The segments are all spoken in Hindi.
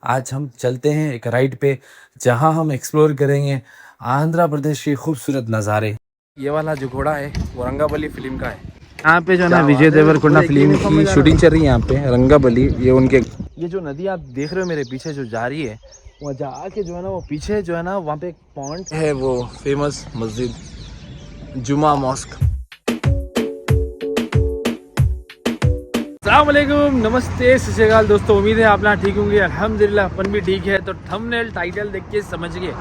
आज हम चलते हैं एक राइड पे जहां हम एक्सप्लोर करेंगे आंध्र प्रदेश के खूबसूरत नज़ारे। ये वाला जो घोड़ा है वो रंगाबली फिल्म का है। यहाँ पे जो ना विजय देवरकोंडा फिल्म की शूटिंग चल रही है यहाँ पे रंगाबली। ये उनके ये जो नदी आप देख रहे हो मेरे पीछे जो जा रही है वहाँ जाके जो है ना वो पीछे जो है ना वहाँ पे एक पॉइंट है, वो फेमस मस्जिद जुमा मॉस्क। अस्सलामुअलैकुम, नमस्ते, सत श्री अकाल दोस्तों। उम्मीद है आप ना ठीक होंगे। अल्हम्दुलिल्लाह अपन भी ठीक है। तो थंबनेल टाइटल देख के समझ गए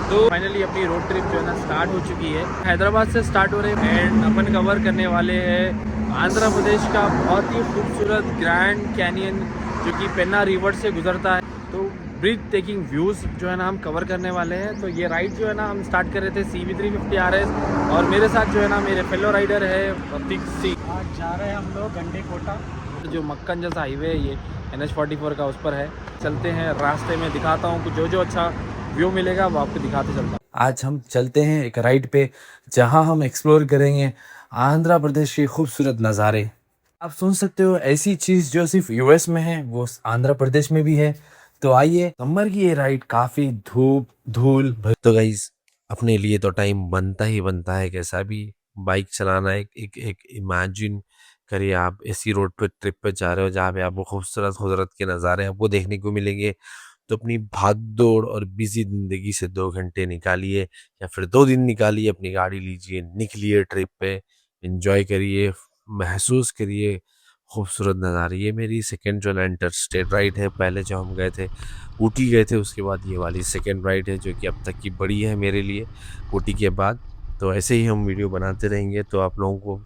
तो फाइनली अपनी रोड ट्रिप जो है ना स्टार्ट हो चुकी है। हैदराबाद से स्टार्ट हो रहे हैं एंड अपन कवर करने वाले हैं आंध्र प्रदेश का बहुत ही खूबसूरत ग्रैंड कैनियन जो कि पेन्ना रिवर से गुजरता है। तो ब्रीथ टेकिंग व्यूज़ जो है ना हम कवर करने वाले हैं। तो ये राइड जो है ना हम स्टार्ट कर रहे थे CB350 RS और मेरे साथ जो है ना मेरे फेलो राइडर है प्रतीक सिंह। आज जा रहे हैं हम लोग गंडीकोटा। जो मक्कन जैसा हाईवे है ये NH44 का उस पर है। चलते हैं, रास्ते में दिखाता हूँ कुछ जो अच्छा व्यू मिलेगा वो आपको दिखाते चलता हूँ। आज हम चलते हैं एक राइड पे जहाँ हम एक्सप्लोर करेंगे आंध्र प्रदेश के खूबसूरत नज़ारे। आप सुन सकते हो ऐसी चीज़ जो सिर्फ US में है वो आंध्र प्रदेश में भी है। तो आइए, समर की ये राइड काफ़ी धूप धूल तो गाइस अपने लिए तो टाइम बनता ही बनता है। कैसा भी बाइक चलाना एक इमेजिन करिए आप ऐसी रोड पे ट्रिप पे जा रहे हो जहाँ पे आपको खूबसूरत खूबसूरत के नज़ारे आपको देखने को मिलेंगे। तो अपनी भाग दौड़ और बिजी ज़िंदगी से 2 घंटे निकालिए या फिर 2 दिन निकालिए, अपनी गाड़ी लीजिए, निकलिए ट्रिप पे, एंजॉय करिए, महसूस करिए खूबसूरत नज़ारे। ये मेरी सेकंड जो इंटर स्टेट राइड है। पहले जो हम गए थे ऊटी गए थे, उसके बाद ये वाली सेकंड राइड है जो कि अब तक की बड़ी है मेरे लिए ऊटी के बाद। तो ऐसे ही हम वीडियो बनाते रहेंगे। तो आप लोगों को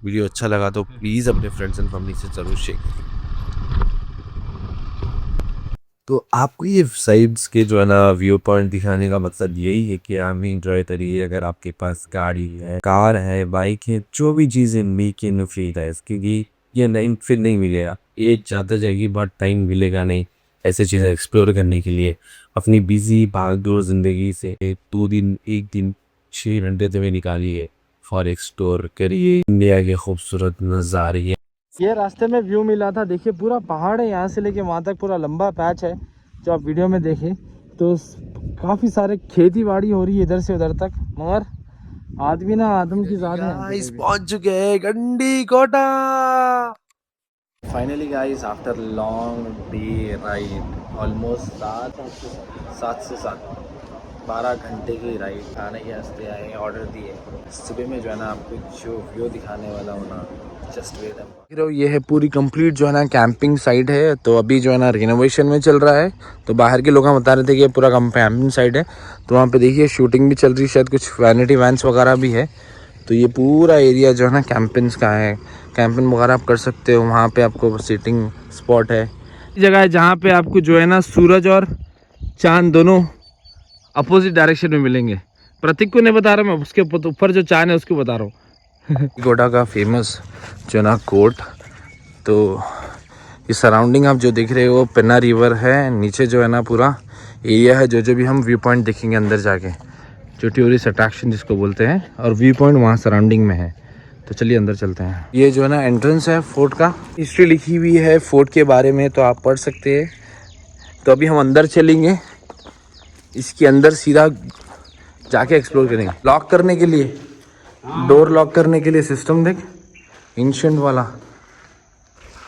वीडियो अच्छा लगा तो प्लीज़ अपने फ्रेंड्स एंड फैमिली से ज़रूर शेयर करें। तो आपको ये साइड्स के जो है ना व्यू पॉइंट दिखाने का मकसद यही है कि आप इंजॉय करिए। अगर आपके पास गाड़ी है, कार है, बाइक है, जो भी चीज़ें मेक इन फील है, क्योंकि ये नहीं फिर नहीं मिलेगा। एज जाते जाएगी बट टाइम मिलेगा नहीं ऐसे चीज़ें एक्सप्लोर करने के लिए। अपनी बिजी भागदौड़ ज़िंदगी से 2 दिन 1 दिन 6 घंटे तुम्हें निकालिए फॉर एक्सप्लोर करिए इंडिया के खूबसूरत नज़ारे। ये रास्ते में व्यू मिला था, देखिए पूरा पहाड़ है यहाँ से लेके वहाँ तक, पूरा लंबा पैच है जो आप वीडियो में देखें। तो काफ़ी सारे खेती बाड़ी हो रही है इधर से उधर तक, मगर आदमी ना आदम की ज़ात है। पहुँच चुके हैं Gandikota finally guys after long day ride. Almost 12 घंटे की राइड। खाने के वास्ते आए, ऑर्डर दिए। सुबह में जो है ना आपको जो व्यू दिखाने वाला हूँ ना, जस्ट वेट। ये है पूरी कंप्लीट जो है ना कैंपिंग साइट है। तो अभी जो है ना रिनोवेशन में चल रहा है। तो बाहर के लोग हम बता रहे थे कि ये पूरा कैंपिंग साइट है। तो वहाँ पे देखिए शूटिंग भी चल रही है, शायद कुछ वैनिटी वैन्स वगैरह भी है। तो ये पूरा एरिया जो है ना कैंपिंग्स का है। कैंपिंग वगैरह आप कर सकते हो। वहाँ पे आपको सिटिंग स्पॉट है, जगह है जहाँ पे आपको जो है ना सूरज और चांद दोनों अपोजिट डायरेक्शन में मिलेंगे। प्रतीक को नहीं बता रहा मैं, उसके ऊपर जो चांद है उसको बता रहा हूँ। गोडा का फेमस जो ना कोट। तो ये सराउंडिंग आप जो देख रहे हो पेन्ना रिवर है, नीचे जो है ना पूरा एरिया है जो भी हम व्यू पॉइंट देखेंगे अंदर जाके, जो टूरिस्ट अट्रैक्शन जिसको बोलते हैं, और व्यू पॉइंट वहाँ सराउंडिंग में है। तो चलिए अंदर चलते हैं। ये जो है ना एंट्रेंस है फोर्ट का, हिस्ट्री लिखी हुई है फोर्ट के बारे में, तो आप पढ़ सकते हैं। तो अभी हम अंदर चलेंगे, इसके अंदर सीधा जाके एक्सप्लोर करेंगे। लॉक करने के लिए, डोर लॉक करने के लिए सिस्टम देख, एंशिएंट वाला,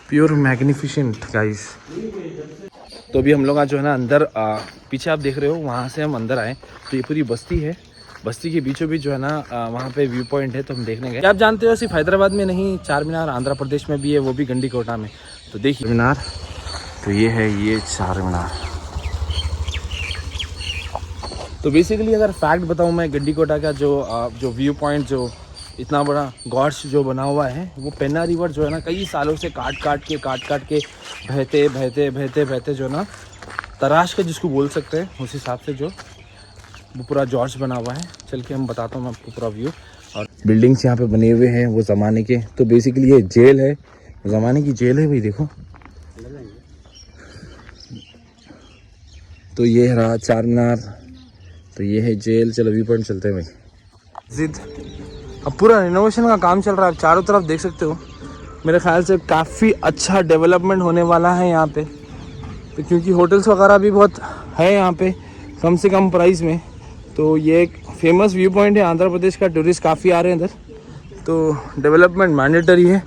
प्योर मैग्निफिसेंट गाइस। तो अभी हम लोग आज जो है ना अंदर पीछे आप देख रहे हो वहाँ से हम अंदर आए। तो ये पूरी बस्ती है, बस्ती के बीचों बीच जो है ना वहाँ पे व्यू पॉइंट है। तो हम देखने गए। आप जानते हो सिर्फ हैदराबाद में नहीं, चार मीनार आंध्र प्रदेश में भी है, वो भी गंडीकोटा में। तो देखिए मीनार, तो ये है ये चार मीनार। तो बेसिकली अगर फैक्ट बताऊँ मैं, गंडीकोटा का जो व्यू पॉइंट जो इतना बड़ा गॉड्स जो बना हुआ है, वो पेन्ना रिवर जो है ना कई सालों से काट काट के बहते जो ना तराश के जिसको बोल सकते हैं, उस हिसाब से जो वो पूरा जॉर्ज बना हुआ है। चल के हम बताता हूँ मैं आपको पूरा व्यू। और बिल्डिंग्स यहाँ पे बने हुए हैं वो ज़माने के। तो बेसिकली ये जेल है, ज़माने की जेल है भाई, देखो। तो ये रहा चार मीनार, तो ये है जेल। चलो व्यू पॉइंट चलते हैं भाई। जिद अब पूरा रिनोवेशन का काम चल रहा है, चारों तरफ देख सकते हो। मेरे ख्याल से काफ़ी अच्छा डेवलपमेंट होने वाला है यहाँ पे। तो क्योंकि होटल्स वगैरह भी बहुत है यहाँ पे कम से कम प्राइस में, तो ये एक फेमस व्यू पॉइंट है आंध्र प्रदेश का। टूरिस्ट काफ़ी आ रहे हैं इधर, तो डेवलपमेंट मैंडेटरी है।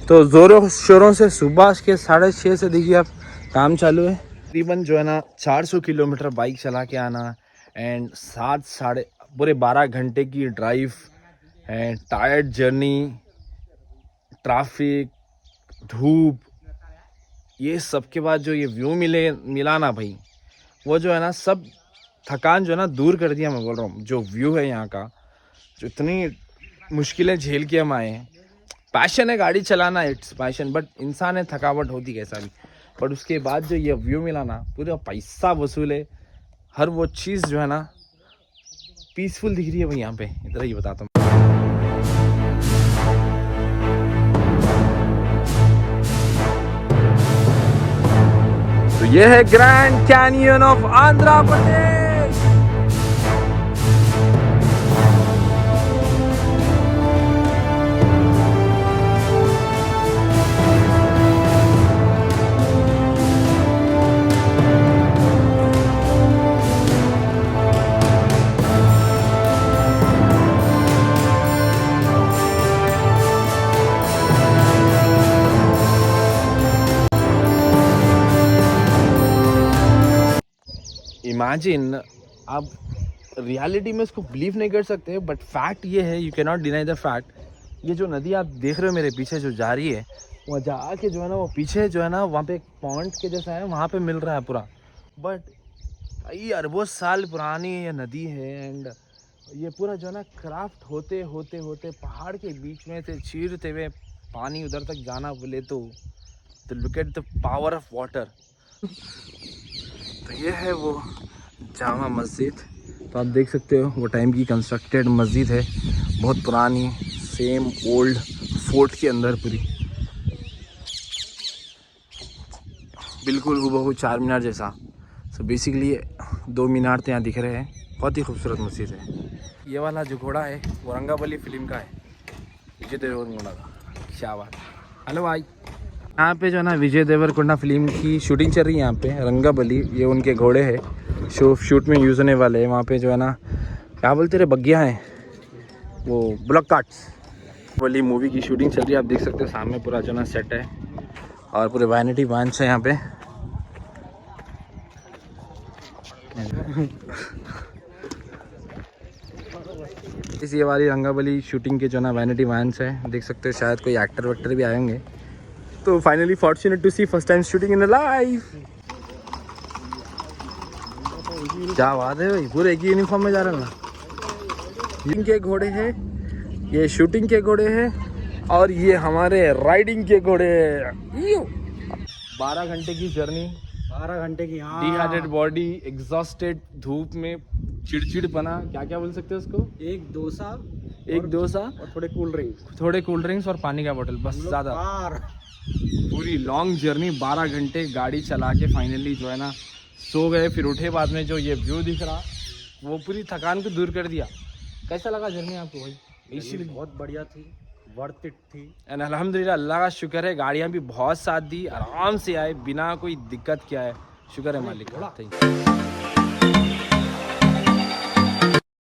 तो ज़ोरों शोरों से सुबह के 6:30 से देखिए आप काम चालू है। तकरीबन जो है ना 400 किलोमीटर बाइक चला के आना एंड 7 पूरे 12 घंटे की drive and tired journey, traffic, धूप, ये सब के बाद जो ये व्यू मिला ना भाई, वो जो है ना सब थकान जो है ना दूर कर दिया। मैं बोल रहा हूँ जो व्यू है यहाँ का, जो इतनी मुश्किलें झेल के हम आए हैं। पैशन है गाड़ी चलाना, इट्स पैशन, बट इंसान है, थकावट होती कैसा भी, बट उसके बाद जो ये व्यू मिला ना, पूरा पैसा वसूल है। हर वो चीज़ जो है ना पीसफुल दिख रही है भाई यहाँ पे, इधर ही बताता हूँ। तो ये है grand canyon of Andhra Pradesh. Imagine, आप रियलिटी में इसको बिलीव नहीं कर सकते, बट फैक्ट ये है, you can not deny the fact. ये जो नदी आप देख रहे हो मेरे पीछे जो जा रही है, वहाँ जाके जो है ना वो पीछे जो है ना वहाँ पे एक पॉन्ड के जैसा है, वहाँ पे मिल रहा है पूरा। बट कई अरबों साल पुरानी ये नदी है एंड ये पूरा जो है ना क्राफ्ट होते होते होते पहाड़ के बीच में से चीरते हुए पानी उधर तक जाना बोले तो look at the power of water. तो ये है वो जामा मस्जिद। तो आप देख सकते हो वो टाइम की कंस्ट्रक्टेड मस्जिद है, बहुत पुरानी, सेम ओल्ड फोर्ट के अंदर पूरी, बिल्कुल हूबहू चार मीनार जैसा। सो बेसिकली 2 मीनार तो यहाँ दिख रहे हैं, बहुत ही खूबसूरत मस्जिद है। ये वाला जो घोड़ा है वो रंगाबली फिल्म का है, विजय देवरकोंडा का। क्या बात। हेलो भाई, यहाँ पे जो है ना विजय देवरकोंडा फिल्म की शूटिंग चल रही है यहाँ पे, रंगाबली। ये उनके घोड़े हैं शूट में यूज़ होने वाले हैं। वहाँ पे जो है ना क्या बोलते रहे, बग्गियाँ हैं, वो ब्लॉक कार्ट्स वाली मूवी की शूटिंग चल रही है। आप देख सकते हो सामने पूरा जो ना सेट है और पूरे वैनिटी वैन्स है यहाँ पे। इस ये वाली रंगाबली शूटिंग के जो ना वैनिटी वैन्स है, देख सकते हो शायद कोई एक्टर वेक्टर भी आए होंगे। तो finally fortunate to see first time shooting in life. क्या बात है भाई, पूरे एक ही यूनिफॉर्म में जा रहे हैं ना। इनके घोड़े हैं, ये शूटिंग के घोड़े हैं और ये हमारे राइडिंग के घोड़े हैं। 12 घंटे की जर्नी, 12 घंटे की, हाँ। डिहाइड्रेटेड बॉडी, एग्जॉस्टेड, धूप में चिड़चिड़पना, क्या क्या बोल सकते हो उसको, एक डोसा और थोड़े कोल्ड ड्रिंक्स और पानी का बोतल, बस ज़्यादा। पूरी लॉन्ग जर्नी 12 घंटे गाड़ी चला के फाइनली जो है ना सो गए, फिर उठे। बाद में जो ये व्यू दिख रहा वो पूरी थकान को दूर कर दिया। कैसा लगा जर्नी आपको भाई? इसीलिए बहुत बढ़िया थी, वर्थ इट थी। एंड अल्हम्दुलिल्लाह, अल्लाह का शुक्र है, गाड़ियाँ भी बहुत साथ दी, आराम से आए बिना कोई दिक्कत किया है। शुक्र है मालिक का।